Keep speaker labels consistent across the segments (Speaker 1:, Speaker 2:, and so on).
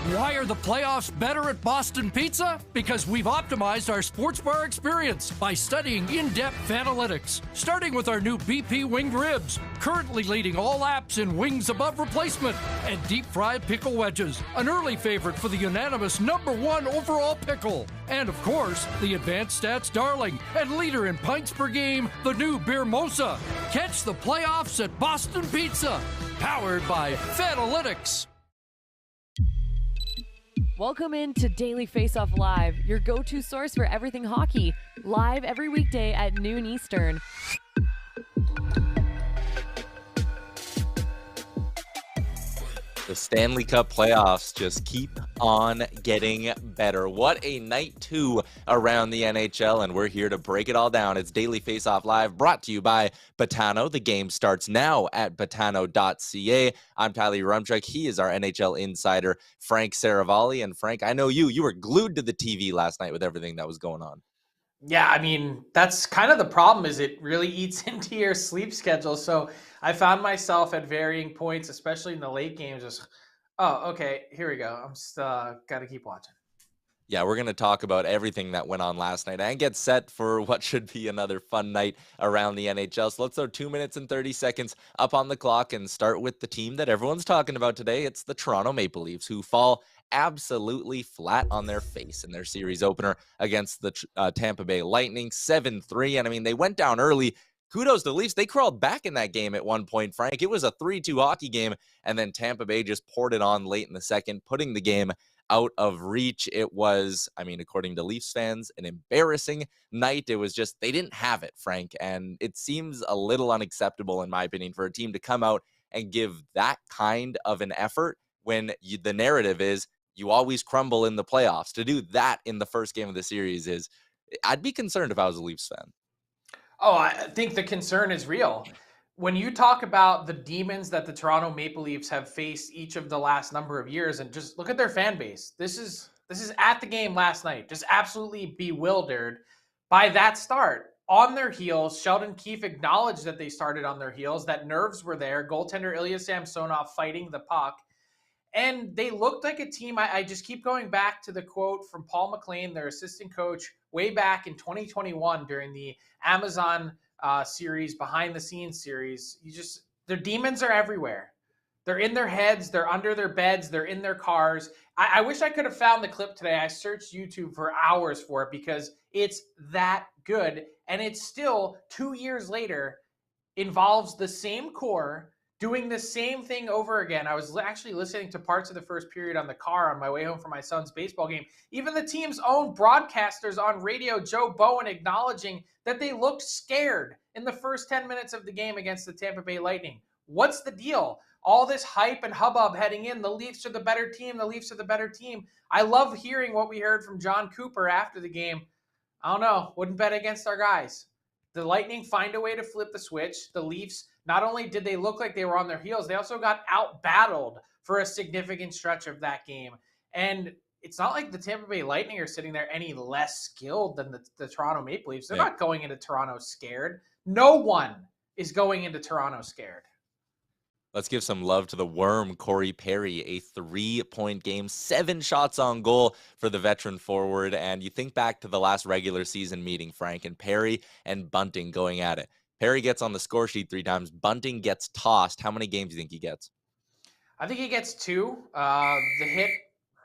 Speaker 1: Why are the playoffs better at Boston Pizza? Because we've optimized our sports bar experience by studying in-depth analytics. Starting with our new BP winged ribs, currently leading all apps in wings above replacement, and deep-fried pickle wedges, an early favorite for the unanimous #1 overall pickle. And of course, the advanced stats darling and leader in pints per game, the new Beer Mosa. Catch the playoffs at Boston Pizza, powered by Fanalytics.
Speaker 2: Welcome in to Daily Faceoff Live, your go-to source for everything hockey, live every weekday at noon Eastern.
Speaker 3: The Stanley Cup playoffs just keep on getting better. What a night two around the NHL, and we're here to break it all down. It's Daily Faceoff Live, brought to you by Betano. The game starts now at betano.ca. I'm Tyler Rumchuk. He is our NHL insider, Frank Saravalli. And Frank, I know you were glued to the TV last night with everything that was going on.
Speaker 4: Yeah, I mean, that's kind of the problem, is it really eats into your sleep schedule. So I found myself at varying points, especially in the late games, just, oh, okay, here we go. I'm just got to keep watching.
Speaker 3: Yeah, we're going to talk about everything that went on last night and get set for what should be another fun night around the NHL. So let's throw 2 minutes and 30 seconds up on the clock and start with the team that everyone's talking about today. It's the Toronto Maple Leafs, who fall absolutely flat on their face in their series opener against the Tampa Bay Lightning, 7-3. And I mean, they went down early. Kudos to the Leafs. They crawled back in that game at one point, Frank. It was a 3-2 hockey game, and then Tampa Bay just poured it on late in the second, putting the game out of reach. It was, I mean, according to Leafs fans, an embarrassing night. It was just, they didn't have it, Frank. And it seems a little unacceptable, in my opinion, for a team to come out and give that kind of an effort when the narrative is you always crumble in the playoffs. To do that in the first game of the series is, I'd be concerned if I was a Leafs fan.
Speaker 4: Oh, I think the concern is real. When you talk about the demons that the Toronto Maple Leafs have faced each of the last number of years, and just look at their fan base. This is at the game last night, just absolutely bewildered by that start. On their heels, Sheldon Keefe acknowledged that they started on their heels, that nerves were there. Goaltender Ilya Samsonov fighting the puck. And they looked like a team. I just keep going back to the quote from Paul McLean, their assistant coach, way back in 2021 during the Amazon series, behind the scenes series. Their demons are everywhere. They're in their heads. They're under their beds. They're in their cars. I wish I could have found the clip today. I searched YouTube for hours for it because it's that good. And it's still 2 years later, involves the same core doing the same thing over again. I was actually listening to parts of the first period on the car on my way home from my son's baseball game. Even the team's own broadcasters on radio, Joe Bowen, acknowledging that they looked scared in the first 10 minutes of the game against the Tampa Bay Lightning. What's the deal? All this hype and hubbub heading in. The Leafs are the better team. The Leafs are the better team. I love hearing what we heard from John Cooper after the game. I don't know. Wouldn't bet against our guys. The Lightning find a way to flip the switch. The Leafs, not only did they look like they were on their heels, they also got out-battled for a significant stretch of that game. And it's not like the Tampa Bay Lightning are sitting there any less skilled than the Toronto Maple Leafs. They're not going into Toronto scared. No one is going into Toronto scared.
Speaker 3: Let's give some love to the worm, Corey Perry, a 3-point game, 7 shots on goal for the veteran forward. And you think back to the last regular season meeting, Frank, and Perry and Bunting going at it. Perry gets on the score sheet 3 times. Bunting gets tossed. How many games do you think he gets?
Speaker 4: I think he gets 2. The hit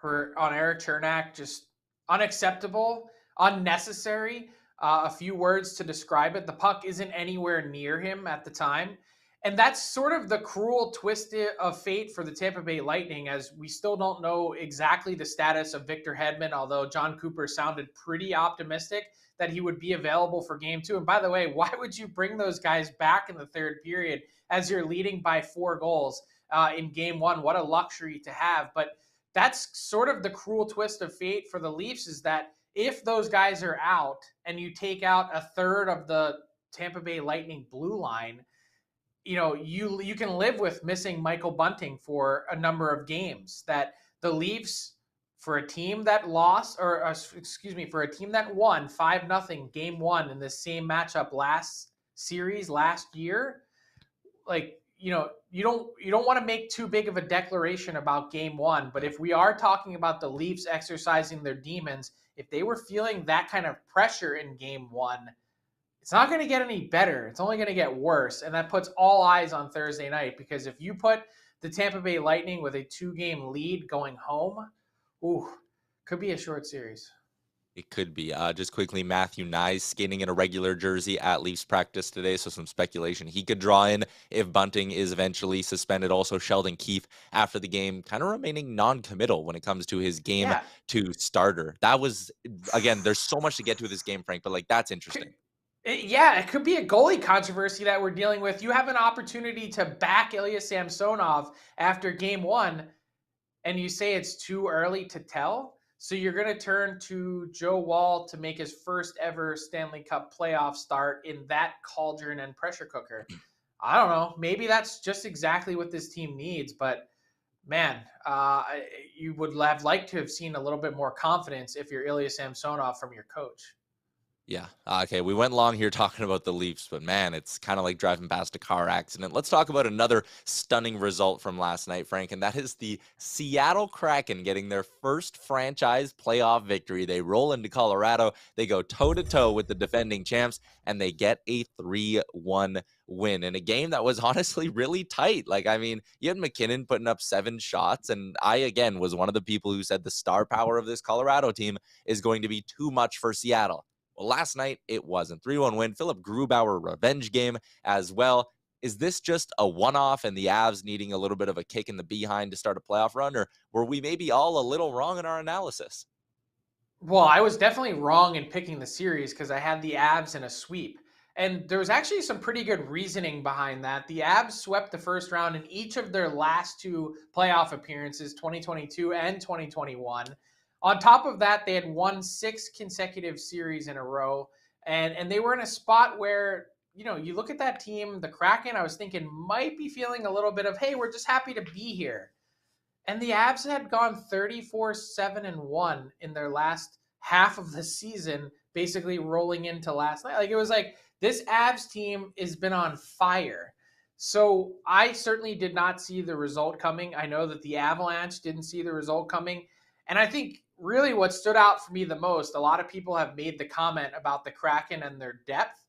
Speaker 4: on Eric Chernak, just unacceptable, unnecessary. A few words to describe it. The puck isn't anywhere near him at the time. And that's sort of the cruel twist of fate for the Tampa Bay Lightning, as we still don't know exactly the status of Victor Hedman, although John Cooper sounded pretty optimistic that he would be available for game 2. And by the way, why would you bring those guys back in the third period as you're leading by 4 goals in game 1? What a luxury to have. But that's sort of the cruel twist of fate for the Leafs, is that if those guys are out and you take out a third of the Tampa Bay Lightning blue line, you know, you can live with missing Michael Bunting for a number of games. That the Leafs, for a team that lost, for a team that won 5-0 game 1 in the same matchup last year, like, you don't want to make too big of a declaration about game one, but if we are talking about the Leafs exercising their demons, if they were feeling that kind of pressure in game one, it's not going to get any better. It's only going to get worse. And that puts all eyes on Thursday night, because if you put the Tampa Bay Lightning with a 2-game lead going home, could be a short series.
Speaker 3: It could be. Just quickly, Matthew Nyes skating in a regular jersey at Leafs practice today, so some speculation he could draw in if Bunting is eventually suspended. Also, Sheldon Keefe, after the game, kind of remaining non-committal when it comes to his game to starter. That was, again, there's so much to get to this game, Frank, but, like, that's interesting.
Speaker 4: It could be a goalie controversy that we're dealing with. You have an opportunity to back Ilya Samsonov after game one, and you say it's too early to tell. So you're going to turn to Joe Woll to make his first ever Stanley Cup playoff start in that cauldron and pressure cooker. I don't know. Maybe that's just exactly what this team needs. But, man, you would have liked to have seen a little bit more confidence if you're Ilya Samsonov from your coach.
Speaker 3: Yeah. Okay. We went long here talking about the Leafs, but man, it's kind of like driving past a car accident. Let's talk about another stunning result from last night, Frank, and that is the Seattle Kraken getting their first franchise playoff victory. They roll into Colorado. They go toe-to-toe with the defending champs, and they get a 3-1 win in a game that was honestly really tight. Like, I mean, you had McKinnon putting up 7 shots, and I, again, was one of the people who said the star power of this Colorado team is going to be too much for Seattle. Well, last night, it wasn't. 3-1 win. Philip Grubauer revenge game as well. Is this just a one-off and the Avs needing a little bit of a kick in the behind to start a playoff run, or were we maybe all a little wrong in our analysis?
Speaker 4: Well, I was definitely wrong in picking the series because I had the Avs in a sweep. And there was actually some pretty good reasoning behind that. The Avs swept the first round in each of their last 2 playoff appearances, 2022 and 2021. On top of that, they had won 6 consecutive series in a row, and they were in a spot where, you look at that team, the Kraken, I was thinking might be feeling a little bit of, hey, we're just happy to be here. And the Avs had gone 34-7-1 in their last half of the season, basically rolling into last night. Like, it was like this Avs team has been on fire. So I certainly did not see the result coming. I know that the Avalanche didn't see the result coming. And I think really what stood out for me the most, a lot of people have made the comment about the Kraken and their depth.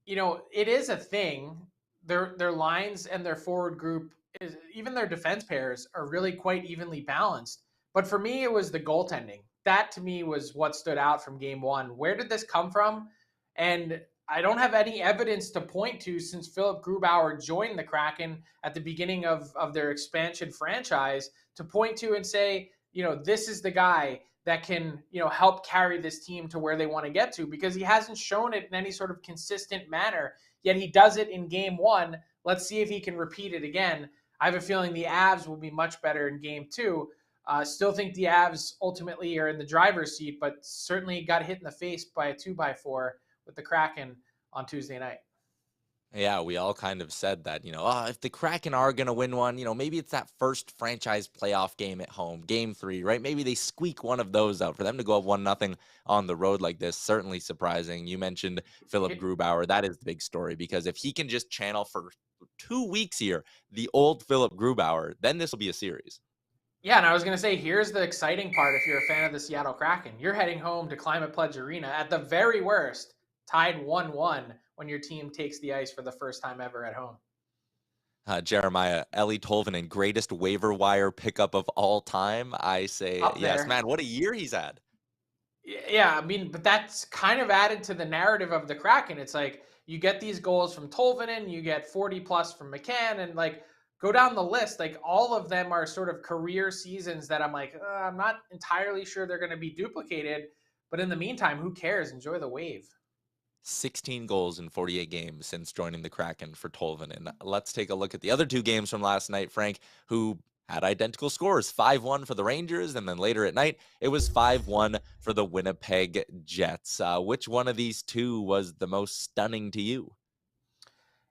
Speaker 4: It is a thing. Their lines and their forward group, even their defense pairs, are really quite evenly balanced. But for me, it was the goaltending. That, to me, was what stood out from game one. Where did this come from? And I don't have any evidence to point to since Philip Grubauer joined the Kraken at the beginning of their expansion franchise to point to and say, this is the guy that can, help carry this team to where they want to get to, because he hasn't shown it in any sort of consistent manner, yet he does it in game one. Let's see if he can repeat it again. I have a feeling the Avs will be much better in game two. Still think the Avs ultimately are in the driver's seat, but certainly got hit in the face by a 2x4 with the Kraken on Tuesday night.
Speaker 3: Yeah, we all kind of said that, if the Kraken are going to win one, maybe it's that first franchise playoff game at home, game 3, right? Maybe they squeak one of those out. For them to go up 1-0 on the road like this, certainly surprising. You mentioned Philip Grubauer. That is the big story, because if he can just channel for 2 weeks here, the old Philip Grubauer, then this will be a series.
Speaker 4: Yeah, and I was going to say, here's the exciting part if you're a fan of the Seattle Kraken. You're heading home to Climate Pledge Arena at the very worst, tied 1-1 when your team takes the ice for the first time ever at home.
Speaker 3: Jeremiah, Eeli Tolvanen, greatest waiver wire pickup of all time. I say yes, man. What a year he's had.
Speaker 4: Yeah, I mean, but that's kind of added to the narrative of the Kraken. It's like you get these goals from Tolvanen, you get 40 plus from McCann, and like go down the list. Like all of them are sort of career seasons that I'm like, I'm not entirely sure they're going to be duplicated. But in the meantime, who cares? Enjoy the wave.
Speaker 3: 16 goals in 48 games since joining the Kraken for Tolvanen. Let's take a look at the other 2 games from last night, Frank, who had identical scores. 5-1 for the Rangers, and then later at night, it was 5-1 for the Winnipeg Jets. Which one of these 2 was the most stunning to you?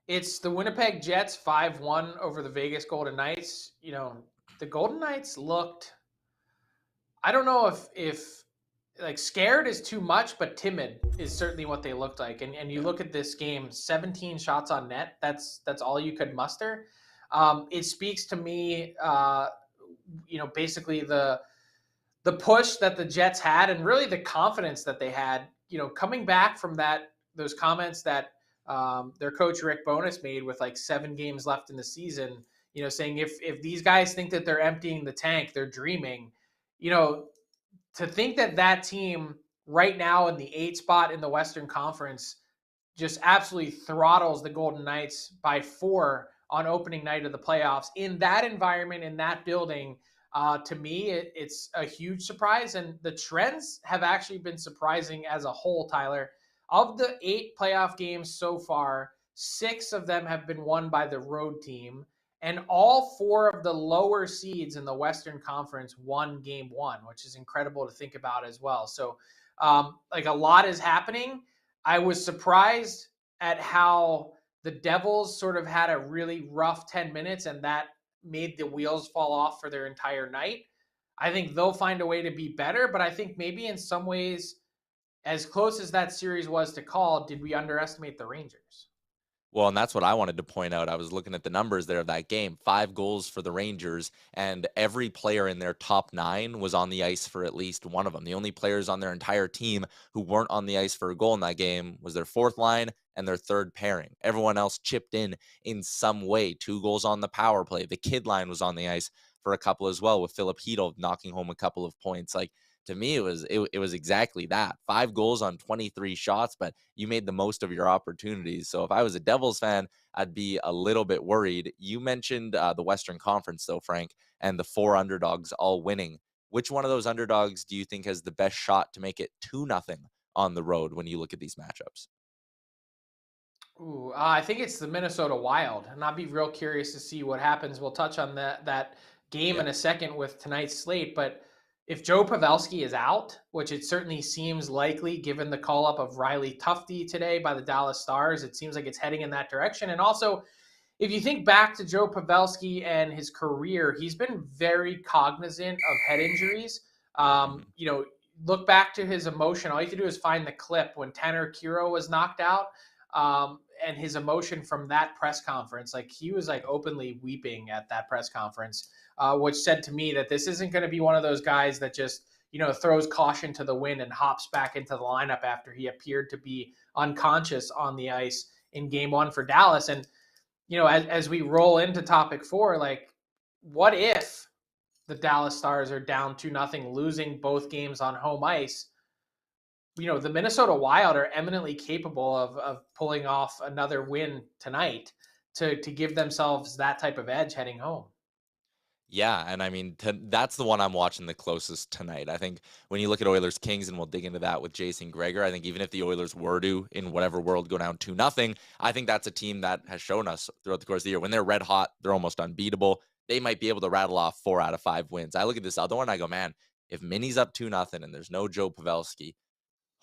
Speaker 4: It's the Winnipeg Jets 5-1 over the Vegas Golden Knights. The Golden Knights looked, I don't know if like scared is too much, but timid is certainly what they looked like. And you
Speaker 3: Yeah.
Speaker 4: look at this game, 17 shots on net. That's all you could muster. It speaks to me, basically the push that the Jets had, and really the confidence that they had. Coming back from those comments that their coach Rick Bowness made with like 7 games left in the season. Saying if these guys think that they're emptying the tank, they're dreaming. You know, to think that that team right now in the 8th spot in the Western Conference just absolutely throttles the Golden Knights by 4 on opening night of the playoffs in that environment, in that building. To me, it's a huge surprise. And the trends have actually been surprising as a whole, Tyler. Of the 8 playoff games so far, 6 of them have been won by the road team. And all 4 of the lower seeds in the Western Conference won game 1, which is incredible to think about as well. So, like a lot is happening. I was surprised at how the Devils sort of had a really rough 10 minutes, and that made the wheels fall off for their entire night. I think they'll find a way to be better, but I think maybe in some ways, as close as that series was to call, did we underestimate the Rangers?
Speaker 3: Well, and that's what I wanted to point out. I was looking at the numbers there of that game. 5 goals for the Rangers, and every player in their top 9 was on the ice for at least one of them. The only players on their entire team who weren't on the ice for a goal in that game was their 4th line and their 3rd pairing. Everyone else chipped in some way. 2 goals on the power play. The kid line was on the ice for a couple as well, with Philip Hedl knocking home a couple of points. Like, to me, it was exactly that. 5 goals on 23 shots, but you made the most of your opportunities. So if I was a Devils fan, I'd be a little bit worried. You mentioned the Western Conference, though, Frank, and the 4 underdogs all winning. Which one of those underdogs do you think has the best shot to make it 2-0 on the road when you look at these matchups?
Speaker 4: Ooh, I think it's the Minnesota Wild, and I'll be real curious to see what happens. We'll touch on that game
Speaker 3: Yeah.
Speaker 4: in a second with tonight's slate, but if Joe Pavelski is out, which it certainly seems likely given the call up of Riley Tufte today by the Dallas Stars, it seems like it's heading in that direction. And also, if you think back to Joe Pavelski and his career, he's been very cognizant of head injuries.
Speaker 3: Mhm.
Speaker 4: Look back to his emotion. All you have to do is find the clip when Tanner Kiro was knocked out, and his emotion from that press conference. Like he was like openly weeping at that press conference, which said to me that this isn't going to be one of those guys that just throws caution to the wind and hops back into the lineup after he appeared to be unconscious on the ice in game 1 for Dallas. And as we roll into topic 4, like what if the Dallas Stars are down 2-0, losing both games on home ice? The Minnesota Wild are eminently capable of pulling off another win tonight to give themselves that type of edge heading home.
Speaker 3: Yeah, and I mean, that's the one I'm watching the closest tonight. I think when you look at Oilers Kings, and we'll dig into that with Jason Gregor, I think even if the Oilers were to, in whatever world, go down 2-0, I think that's a team that has shown us throughout the course of the year when they're red hot, they're almost unbeatable. They might be able to rattle off 4 out of 5 wins. I look at this other one, I go, man, if Minnie's up 2-0 and there's no Joe Pavelski,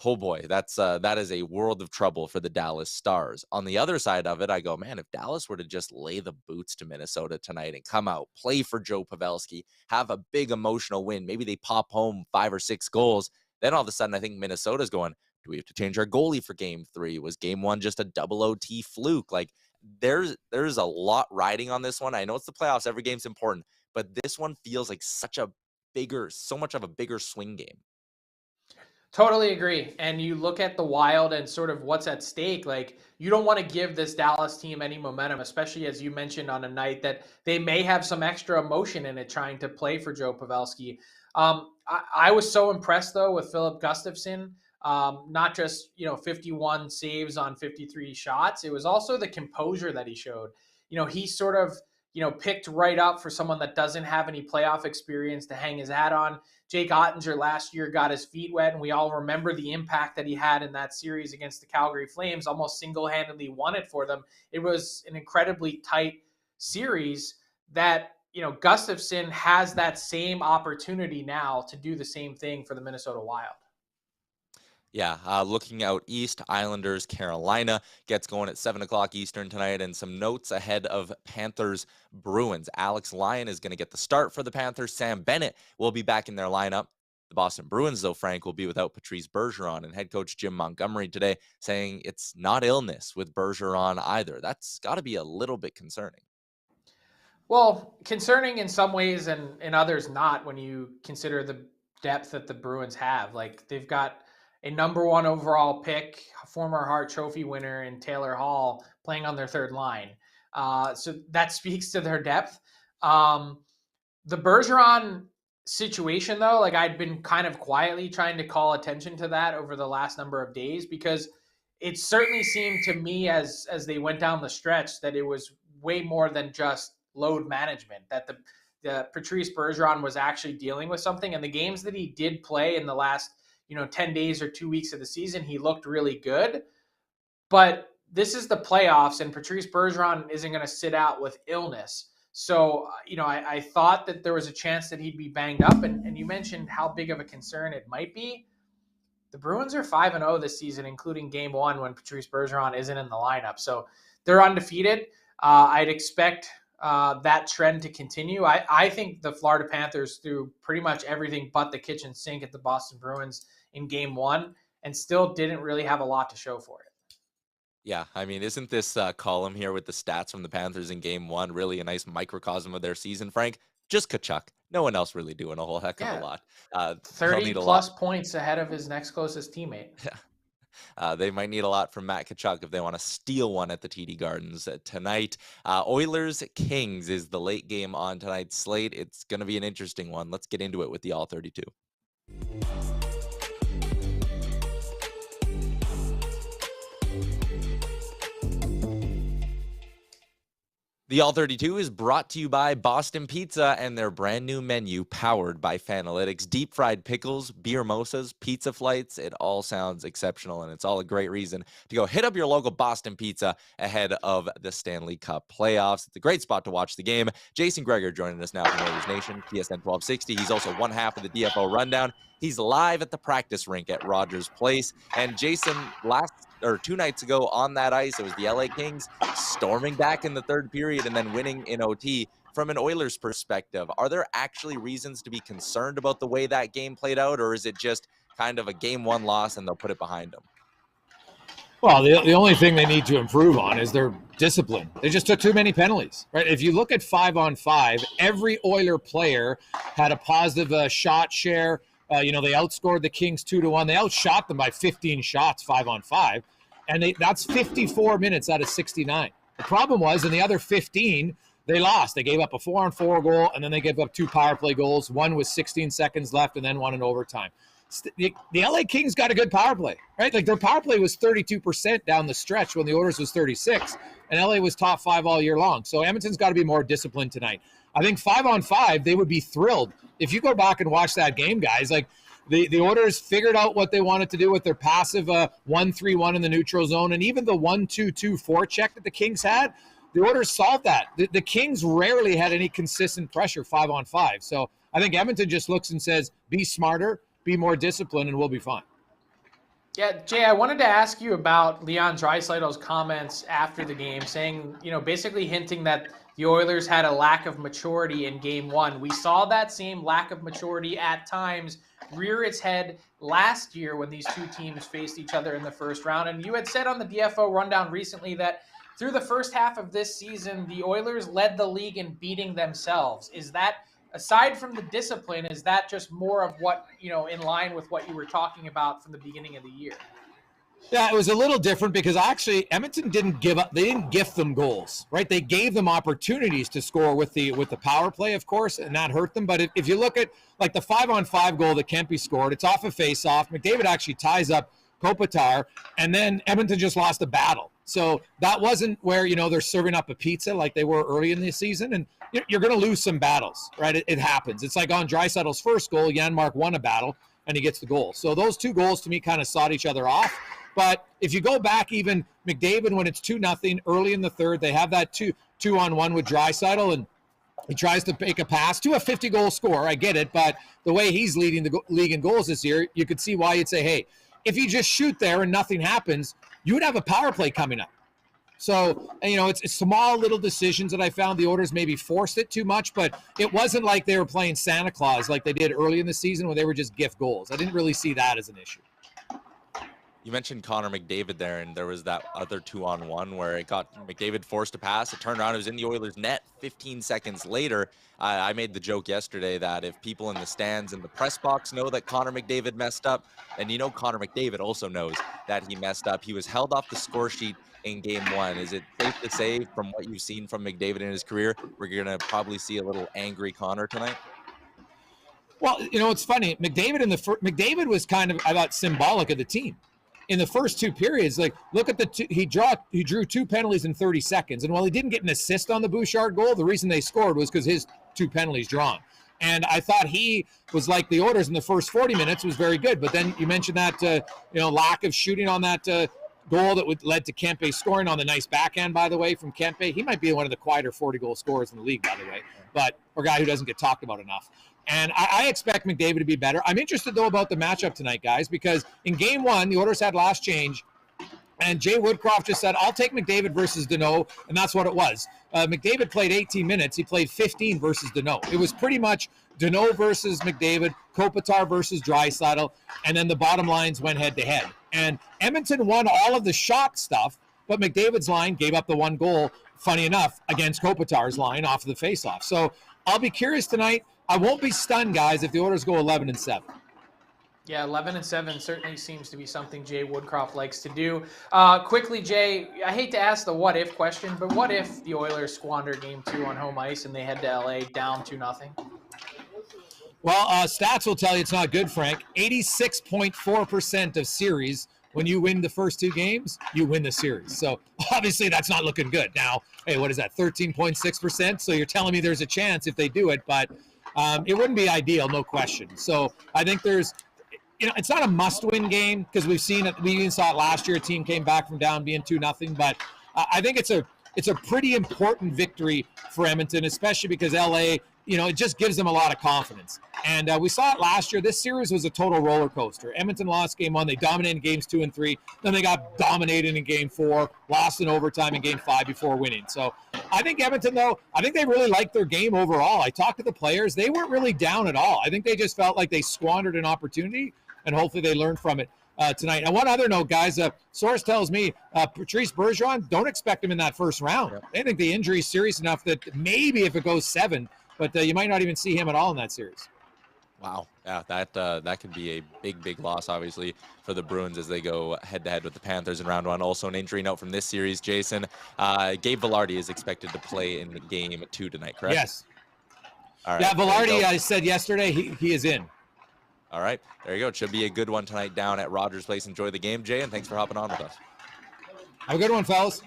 Speaker 3: oh boy, that is a world of trouble for the Dallas Stars. On the other side of it, I go, man, if Dallas were to just lay the boots to Minnesota tonight and come out, play for Joe Pavelski, have a big emotional win, maybe they pop home 5 or 6 goals, then all of a sudden I think Minnesota's going, do we have to change our goalie for game 3? Was game 1 just a double OT fluke? Like there's a lot riding on this one. I know it's the playoffs, every game's important, but this one feels like so much of a bigger swing game.
Speaker 4: Totally agree. And you look at the Wild and sort of what's at stake. Like, you don't want to give this Dallas team any momentum, especially as you mentioned on a night that they may have some extra emotion in it trying to play for Joe Pavelski. I was so impressed, though, with Philip Gustafsson. Not just, 51 saves on 53 shots. It was also the composure that he showed. He sort of, picked right up for someone that doesn't have any playoff experience to hang his hat on. Jake Ottinger last year got his feet wet, and we all remember the impact that he had in that series against the Calgary Flames, almost single-handedly won it for them. It was an incredibly tight series that, Gustafsson has that same opportunity now to do the same thing for the Minnesota Wild.
Speaker 3: Yeah, looking out east, Islanders, Carolina gets going at 7 o'clock Eastern tonight, and some notes ahead of Panthers, Bruins. Alex Lyon is going to get the start for the Panthers. Sam Bennett will be back in their lineup. The Boston Bruins, though, Frank, will be without Patrice Bergeron, and head coach Jim Montgomery today saying it's not illness with Bergeron either. That's got to be a little bit concerning.
Speaker 4: Well, concerning in some ways and in others not, when you consider the depth that the Bruins have. Like, they've got a number 1 overall pick, former Hart Trophy winner in Taylor Hall playing on their third line. So that speaks to their depth. The Bergeron situation, though, like, I'd been kind of quietly trying to call attention to that over the last number of days, because it certainly seemed to me as they went down the stretch that it was way more than just load management, that the Patrice Bergeron was actually dealing with something. And the games that he did play in the last 10 days or 2 weeks of the season, he looked really good. But this is the playoffs, and Patrice Bergeron isn't going to sit out with illness. So, I thought that there was a chance that he'd be banged up. And you mentioned how big of a concern it might be. The Bruins are 5-0 this season, including game 1 when Patrice Bergeron isn't in the lineup. So they're undefeated. I'd expect that trend to continue. I think the Florida Panthers threw pretty much everything but the kitchen sink at the Boston Bruins in game 1 and still didn't really have a lot to show for it.
Speaker 3: Yeah, I mean, isn't this column here with the stats from the Panthers in game 1 really a nice microcosm of their season, Frank? Just Tkachuk. No one else really doing a whole heck of a lot.
Speaker 4: 30-plus points ahead of his next closest teammate.
Speaker 3: Yeah. They might need a lot from Matt Tkachuk if they want to steal one at the TD Gardens tonight. Oilers-Kings is the late game on tonight's slate. It's going to be an interesting one. Let's get into it with the All-32. The All-32 is brought to you by Boston Pizza and their brand new menu powered by Fanalytics. Deep fried pickles, beer mosas, pizza flights. It all sounds exceptional, and it's all a great reason to go hit up your local Boston Pizza ahead of the Stanley Cup playoffs. It's a great spot to watch the game. Jason Gregor joining us now from Oilers Nation, TSN 1260. He's also one half of the DFO Rundown. He's live at the practice rink at Rogers Place. And Jason, 2 nights ago on that ice, it was the LA Kings storming back in the third period and then winning in OT. From an Oilers perspective, are there actually reasons to be concerned about the way that game played out, or is it just kind of a game 1 loss and they'll put it behind them?
Speaker 5: Well, the only thing they need to improve on is their discipline. They just took too many penalties, right? If you look at 5-on-5, every Oiler player had a positive shot share. They outscored the Kings 2-1. They outshot them by 15 shots 5-on-5, and that's 54 minutes out of 69. The problem was in the other 15, they lost. They gave up a 4-on-4 goal, and then they gave up 2 power play goals. One with 16 seconds left, and then one in overtime. The LA Kings got a good power play, right? Like, their power play was 32% down the stretch when the Oilers was 36, and LA was top 5 all year long. So Edmonton's got to be more disciplined tonight. I think 5-on-5, they would be thrilled. If you go back and watch that game, guys, like the Oilers figured out what they wanted to do with their passive 1-3-1 in the neutral zone, and even the 1-2-2 forecheck that the Kings had, the Oilers solved that. The Kings rarely had any consistent pressure 5-on-5. So I think Edmonton just looks and says, be smarter, be more disciplined, and we'll be fine.
Speaker 4: Yeah, Jay, I wanted to ask you about Leon Draisaitl's comments after the game, saying, basically hinting that the Oilers had a lack of maturity in game 1. We saw that same lack of maturity at times rear its head last year when these two teams faced each other in the first round. And you had said on the DFO Rundown recently that through the first half of this season, the Oilers led the league in beating themselves. Is that, aside from the discipline, is that just more of what, in line with what you were talking about from the beginning of the year?
Speaker 5: Yeah, it was a little different because actually Edmonton didn't give up. They didn't gift them goals, right? They gave them opportunities to score with the power play, of course, and that hurt them. But if you look at like the 5-on-5 goal that Kempe scored, it's off a face-off. McDavid actually ties up Kopitar, and then Edmonton just lost a battle. So that wasn't where, they're serving up a pizza like they were early in the season. And you're going to lose some battles, right? It happens. It's like on Draisaitl's first goal, Janmark won a battle, and he gets the goal. So those 2 goals to me kind of sawed each other off. But if you go back, even McDavid, when it's 2-0 early in the third, they have that 2-on-1 with Draisaitl, and he tries to make a pass to a 50-goal scorer. I get it, but the way he's leading the league in goals this year, you could see why you'd say, hey, if you just shoot there and nothing happens, you would have a power play coming up. So, it's small little decisions that I found the Oilers maybe forced it too much, but it wasn't like they were playing Santa Claus like they did early in the season when they were just gift goals. I didn't really see that as an issue.
Speaker 3: You mentioned Connor McDavid there, and there was that other 2-on-1 where it got McDavid forced to pass. It turned around, it was in the Oilers' net 15 seconds later. I made the joke yesterday that if people in the stands in the press box know that Connor McDavid messed up, and Connor McDavid also knows that he messed up. He was held off the score sheet in game 1. Is it safe to say, from what you've seen from McDavid in his career, we're going to probably see a little angry Connor tonight?
Speaker 5: Well, it's funny. McDavid was kind of, I thought, symbolic of the team. In the first two periods, like, look at he drew 2 penalties in 30 seconds. And while he didn't get an assist on the Bouchard goal, the reason they scored was because his 2 penalties drawn. And I thought he was like the Oilers in the first 40 minutes was very good. But then you mentioned that, lack of shooting on that goal that led to Kempe scoring on the nice backhand, by the way, from Kempe. He might be one of the quieter 40-goal scorers in the league, by the way, or guy who doesn't get talked about enough. And I expect McDavid to be better. I'm interested, though, about the matchup tonight, guys, because in game 1, the Oilers had last change, and Jay Woodcroft just said, I'll take McDavid versus Deneau, and that's what it was. McDavid played 18 minutes. He played 15 versus Deneau. It was pretty much Deneau versus McDavid, Kopitar versus Draisaitl, and then the bottom lines went head-to-head. And Edmonton won all of the shot stuff, but McDavid's line gave up the 1 goal, funny enough, against Kopitar's line off of the faceoff. So I'll be curious tonight. I won't be stunned, guys, if the Oilers go 11-7.
Speaker 4: Yeah, 11-7 certainly seems to be something Jay Woodcroft likes to do. Quickly, Jay, I hate to ask the what-if question, but what if the Oilers squander Game 2 on home ice and they head to LA down 2-0?
Speaker 5: Well, stats will tell you it's not good, Frank. 86.4% of series, when you win the first 2 games, you win the series. So obviously that's not looking good. Now, hey, what is that, 13.6%? So you're telling me there's a chance if they do it, but it wouldn't be ideal, no question. So I think there's, it's not a must-win game because we've seen it. We even saw it last year. A team came back from down being 2-0, but I think it's a pretty important victory for Edmonton, especially because LA, it just gives them a lot of confidence. And we saw it last year. This series was a total roller coaster. Edmonton lost game 1. They dominated games 2 and 3. Then they got dominated in game 4, lost in overtime in game 5 before winning. So I think Edmonton, though, I think they really liked their game overall. I talked to the players. They weren't really down at all. I think they just felt like they squandered an opportunity, and hopefully they learned from it tonight. And one other note, guys, source tells me Patrice Bergeron, don't expect him in that first round.
Speaker 3: Yep.
Speaker 5: I think the injury is serious enough that maybe if it goes 7, but you might not even see him at all in that series.
Speaker 3: Wow. Yeah, that could be a big loss, obviously, for the Bruins as they go head-to-head with the Panthers in round 1. Also, an injury note from this series, Jason. Gabe Vilardi is expected to play in the game 2 tonight, correct?
Speaker 5: Yes.
Speaker 3: All right.
Speaker 5: Yeah, Vilardi, I said yesterday, he is in.
Speaker 3: All right. There you go. It should be a good one tonight down at Rogers Place. Enjoy the game, Jay, and thanks for hopping on with us.
Speaker 5: Have a good one, fellas.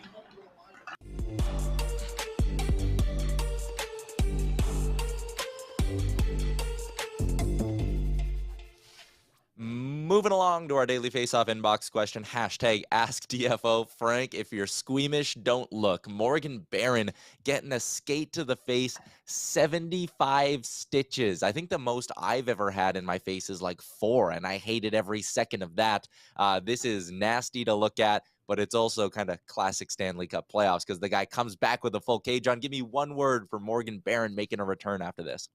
Speaker 3: Moving along to our daily face-off inbox question, hashtag AskDFO. Frank, if you're squeamish, don't look. Morgan Barron getting a skate to the face, 75 stitches. I think the most I've ever had in my face is like 4, and I hated every second of that. This is nasty to look at, but it's also kind of classic Stanley Cup playoffs because the guy comes back with a full cage on. Give me one word for Morgan Barron making a return after this.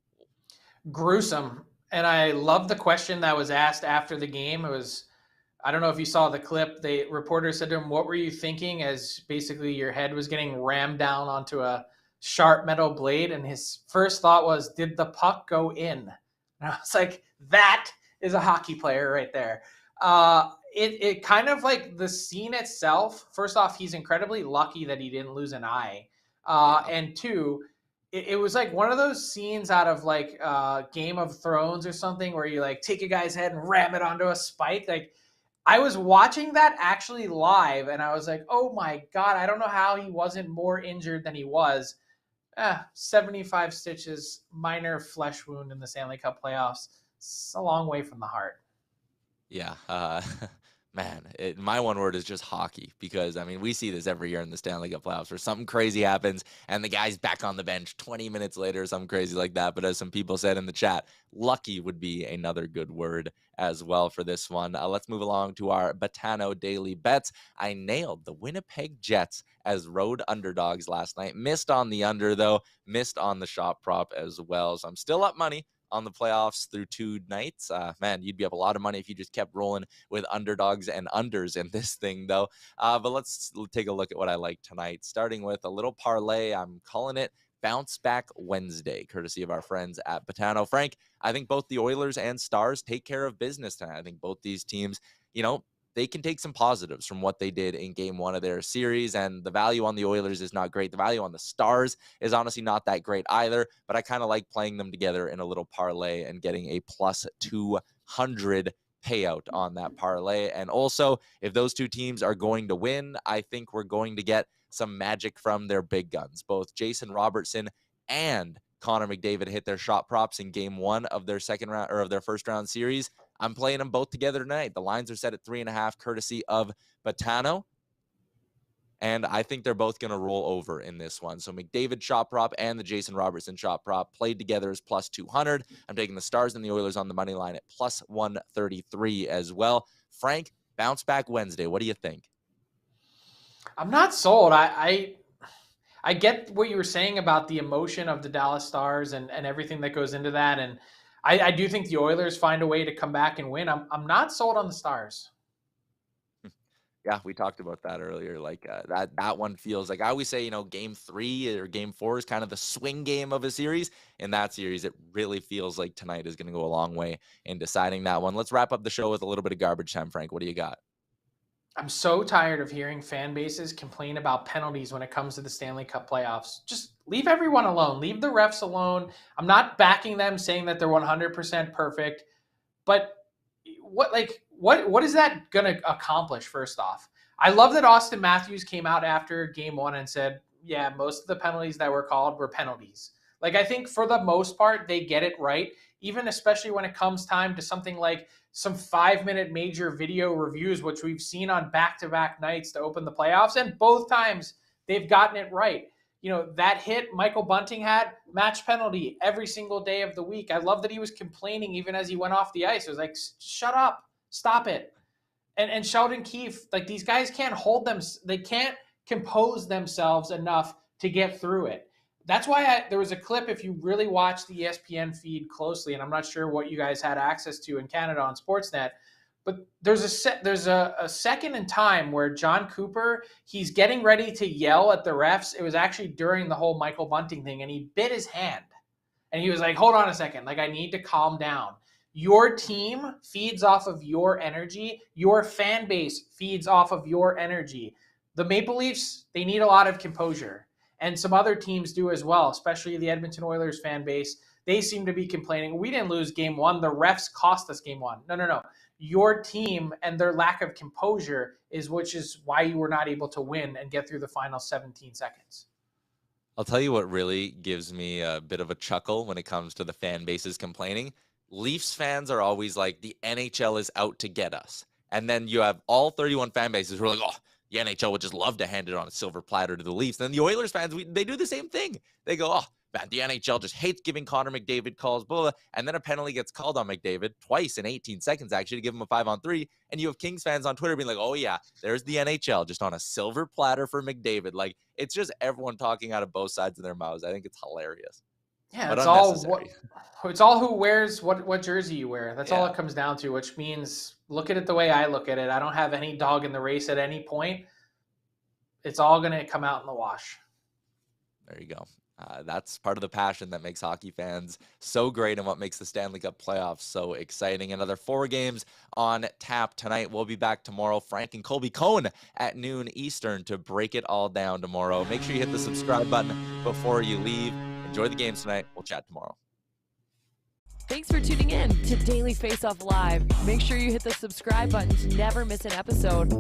Speaker 4: Gruesome. And I love the question that was asked after the game. It was, I don't know if you saw the clip. The reporter said to him, "What were you thinking?" As basically your head was getting rammed down onto a sharp metal blade. And his first thought was, did the puck go in? And I was like, that is a hockey player right there. It kind of like the scene itself. First off, he's incredibly lucky that he didn't lose an eye. And 2, it was like one of those scenes out of like Game of Thrones or something where you like take a guy's head and ram it onto a spike. Like I was watching that actually live and I was like, oh my God, I don't know how he wasn't more injured than he was. 75 stitches, minor flesh wound in the Stanley Cup playoffs. It's a long way from the heart.
Speaker 3: Yeah. Man, my one word is just hockey, because, I mean, we see this every year in the Stanley Cup playoffs where something crazy happens and the guy's back on the bench 20 minutes later, something crazy like that. But as some people said in the chat, lucky would be another good word as well for this one. Let's move along to our Betano daily bets. I nailed the Winnipeg Jets as road underdogs last night. Missed on the under, though. Missed on the shot prop as well. So I'm still up money on the playoffs through 2 nights. Man, you'd be up a lot of money if you just kept rolling with underdogs and unders in this thing, though. But let's take a look at what I like tonight, starting with a little parlay. I'm calling it Bounce Back Wednesday, courtesy of our friends at Betano. Frank, I think both the Oilers and Stars take care of business tonight. I think both these teams, they can take some positives from what they did in game 1 of their series, and the value on the Oilers is not great. The value on the Stars is honestly not that great either, but I kind of like playing them together in a little parlay and getting a plus 200 payout on that parlay. And also, if those two teams are going to win, I think we're going to get some magic from their big guns. Both Jason Robertson and Connor McDavid hit their shot props in game 1 of their first round series. I'm playing them both together tonight. The lines are set at 3.5, courtesy of Betano. And I think they're both going to roll over in this one. So McDavid shot prop and the Jason Robertson shot prop played together is plus 200. I'm taking the Stars and the Oilers on the money line at plus 133 as well. Frank, Bounce Back Wednesday. What do you think?
Speaker 4: I'm not sold. I get what you were saying about the emotion of the Dallas Stars and everything that goes into that. And I do think the Oilers find a way to come back and win. I'm not sold on the Stars.
Speaker 3: Yeah, we talked about that earlier. Like that one feels like, I always say, game 3 or game 4 is kind of the swing game of a series. In that series, it really feels like tonight is going to go a long way in deciding that one. Let's wrap up the show with a little bit of garbage time, Frank. What do you got?
Speaker 4: I'm so tired of hearing fan bases complain about penalties when it comes to the Stanley Cup playoffs. Just leave everyone alone. Leave the refs alone. I'm not backing them, saying that they're 100% perfect, but what is that going to accomplish? First off, I love that Austin Matthews came out after game 1 and said, yeah, most of the penalties that were called were penalties. Like, I think for the most part, they get it right, even especially when it comes time to something like some 5-minute major video reviews, which we've seen on back-to-back nights to open the playoffs. And both times they've gotten it right. That hit Michael Bunting had, match penalty every single day of the week. I love that he was complaining even as he went off the ice. It was like, shut up, stop it. And Sheldon Keefe, like, these guys can't they can't compose themselves enough to get through it. That's why there was a clip, if you really watch the ESPN feed closely, and I'm not sure what you guys had access to in Canada on Sportsnet, but there's a second in time where John Cooper, he's getting ready to yell at the refs. It was actually during the whole Michael Bunting thing, and he bit his hand. And he was like, hold on a second, like, I need to calm down. Your team feeds off of your energy. Your fan base feeds off of your energy. The Maple Leafs, they need a lot of composure. And some other teams do as well, especially the Edmonton Oilers fan base. They seem to be complaining. We didn't lose game 1. The refs cost us game 1. No. Your team and their lack of composure which is why you were not able to win and get through the final 17 seconds.
Speaker 3: I'll tell you what really gives me a bit of a chuckle when it comes to the fan bases complaining. Leafs fans are always like, the NHL is out to get us. And then you have all 31 fan bases who are like, oh, the NHL would just love to hand it on a silver platter to the Leafs. And then the Oilers fans, they do the same thing. They go, oh, man, the NHL just hates giving Connor McDavid calls, blah, blah. And then a penalty gets called on McDavid twice in 18 seconds, actually, to give him a 5-on-3. And you have Kings fans on Twitter being like, oh, yeah, there's the NHL just on a silver platter for McDavid. Like, it's just everyone talking out of both sides of their mouths. I think it's hilarious.
Speaker 4: Yeah, it's all who wears what jersey you wear. That's all it comes down to, which means look at it the way I look at it. I don't have any dog in the race at any point. It's all going to come out in the wash.
Speaker 3: There you go. That's part of the passion that makes hockey fans so great and what makes the Stanley Cup playoffs so exciting. Another 4 games on tap tonight. We'll be back tomorrow. Frank and Colby Cohen at noon Eastern to break it all down tomorrow. Make sure you hit the subscribe button before you leave. Enjoy the games tonight. We'll chat tomorrow.
Speaker 2: Thanks for tuning in to Daily Faceoff Live. Make sure you hit the subscribe button to never miss an episode.